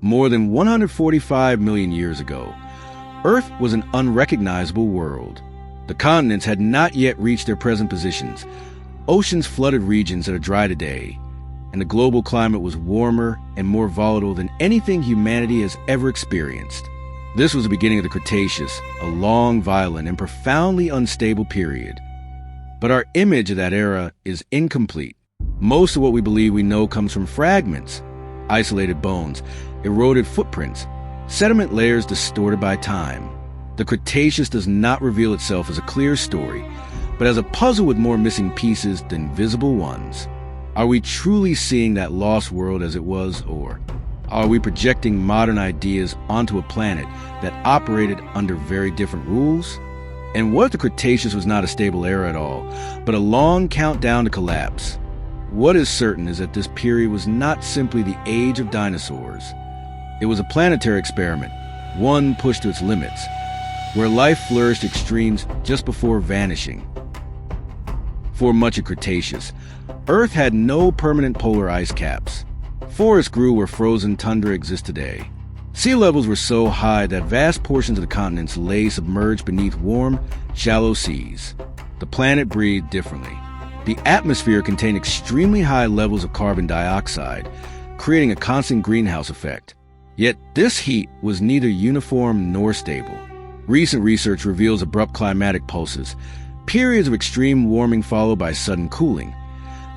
More than 145 million years ago, Earth was an unrecognizable world. The continents had not yet reached their present positions. Oceans flooded regions that are dry today, and the global climate was warmer and more volatile than anything humanity has ever experienced. This was the beginning of the Cretaceous, a long, violent, and profoundly unstable period. But our image of that era is incomplete. Most of what we believe we know comes from fragments, isolated bones, eroded footprints, sediment layers distorted by time. The Cretaceous does not reveal itself as a clear story, but as a puzzle with more missing pieces than visible ones. Are we truly seeing that lost world as it was, or are we projecting modern ideas onto a planet that operated under very different rules? And what if the Cretaceous was not a stable era at all, but a long countdown to collapse? What is certain is that this period was not simply the age of dinosaurs. It was a planetary experiment, one pushed to its limits, where life flourished extremes just before vanishing. For much of Cretaceous, Earth had no permanent polar ice caps. Forests grew where frozen tundra exists today. Sea levels were so high that vast portions of the continents lay submerged beneath warm, shallow seas. The planet breathed differently. The atmosphere contained extremely high levels of carbon dioxide, creating a constant greenhouse effect. Yet this heat was neither uniform nor stable. Recent research reveals abrupt climatic pulses, periods of extreme warming followed by sudden cooling,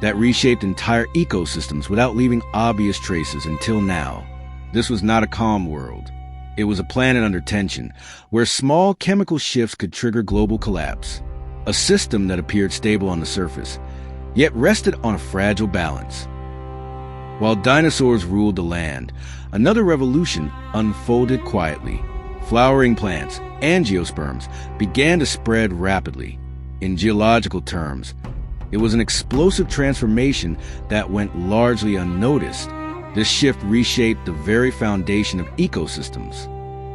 that reshaped entire ecosystems without leaving obvious traces until now. This was not a calm world. It was a planet under tension, where small chemical shifts could trigger global collapse. A system that appeared stable on the surface, yet rested on a fragile balance. While dinosaurs ruled the land, another revolution unfolded quietly. Flowering plants, angiosperms, began to spread rapidly. In geological terms, it was an explosive transformation that went largely unnoticed. This shift reshaped the very foundation of ecosystems.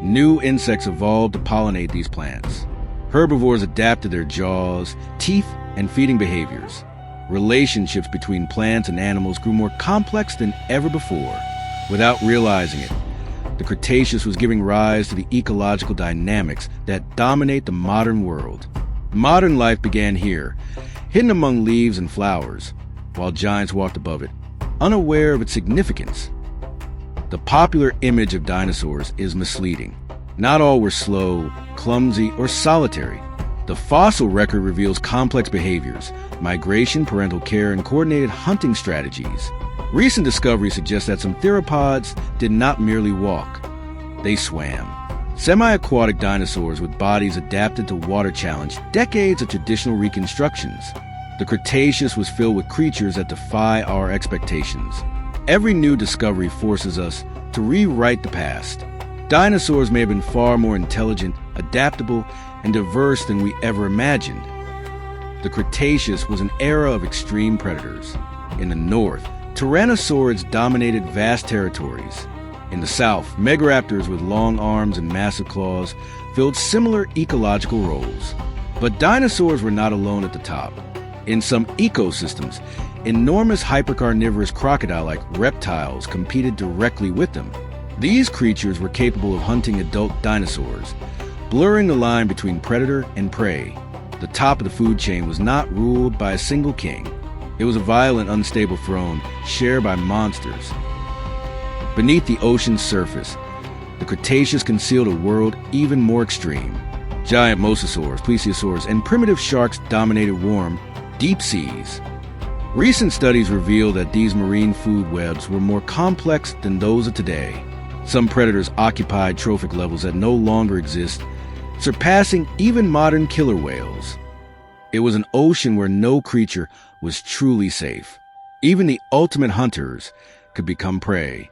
New insects evolved to pollinate these plants. Herbivores adapted their jaws, teeth, and feeding behaviors. Relationships between plants and animals grew more complex than ever before. Without realizing it, the Cretaceous was giving rise to the ecological dynamics that dominate the modern world. Modern life began here, hidden among leaves and flowers, while giants walked above it, unaware of its significance. The popular image of dinosaurs is misleading. Not all were slow, clumsy, or solitary. The fossil record reveals complex behaviors, migration, parental care, and coordinated hunting strategies. Recent discoveries suggest that some theropods did not merely walk, they swam. Semi-aquatic dinosaurs with bodies adapted to water challenged decades of traditional reconstructions. The Cretaceous was filled with creatures that defy our expectations. Every new discovery forces us to rewrite the past. Dinosaurs may have been far more intelligent, adaptable, and diverse than we ever imagined. The Cretaceous was an era of extreme predators. In the north, Tyrannosaurs dominated vast territories. In the south, megaraptors with long arms and massive claws filled similar ecological roles. But dinosaurs were not alone at the top. In some ecosystems, enormous hypercarnivorous crocodile-like reptiles competed directly with them. These creatures were capable of hunting adult dinosaurs, blurring the line between predator and prey. The top of the food chain was not ruled by a single king. It was a violent, unstable throne shared by monsters. Beneath the ocean's surface, the Cretaceous concealed a world even more extreme. Giant mosasaurs, plesiosaurs, and primitive sharks dominated warm, deep seas. Recent studies reveal that these marine food webs were more complex than those of today. Some predators occupied trophic levels that no longer exist, surpassing even modern killer whales. It was an ocean where no creature was truly safe. Even the ultimate hunters could become prey.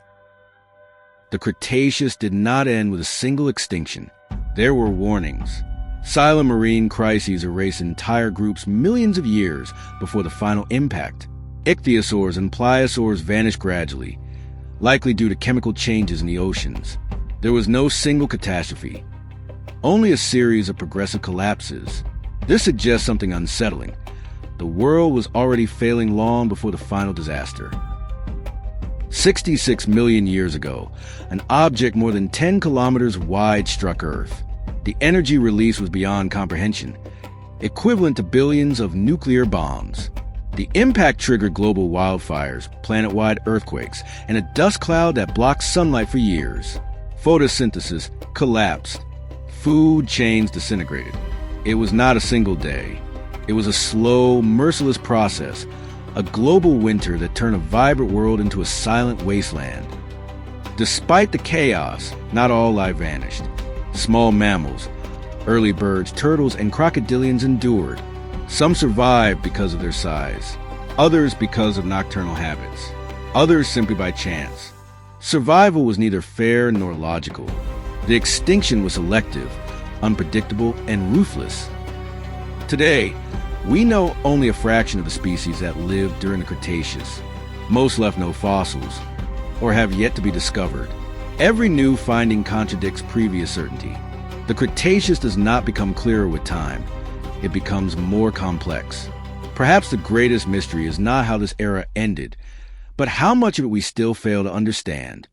The Cretaceous did not end with a single extinction. There were warnings. Silent marine crises erased entire groups millions of years before the final impact. Ichthyosaurs and pliosaurs vanished gradually, likely due to chemical changes in the oceans. There was no single catastrophe, only a series of progressive collapses. This suggests something unsettling. The world was already failing long before the final disaster. 66 million years ago, an object more than 10 kilometers wide struck Earth. The energy release was beyond comprehension, equivalent to billions of nuclear bombs. The impact triggered global wildfires, planet-wide earthquakes, and a dust cloud that blocked sunlight for years. Photosynthesis collapsed. Food chains disintegrated. It was not a single day. It was a slow, merciless process, a global winter that turned a vibrant world into a silent wasteland. Despite the chaos, not all life vanished. Small mammals, early birds, turtles, and crocodilians endured. Some survived because of their size, others because of nocturnal habits, others simply by chance. Survival was neither fair nor logical. The extinction was selective, unpredictable, and ruthless. Today, we know only a fraction of the species that lived during the Cretaceous. Most left no fossils, or have yet to be discovered. Every new finding contradicts previous certainty. The Cretaceous does not become clearer with time. It becomes more complex. Perhaps the greatest mystery is not how this era ended, but how much of it we still fail to understand.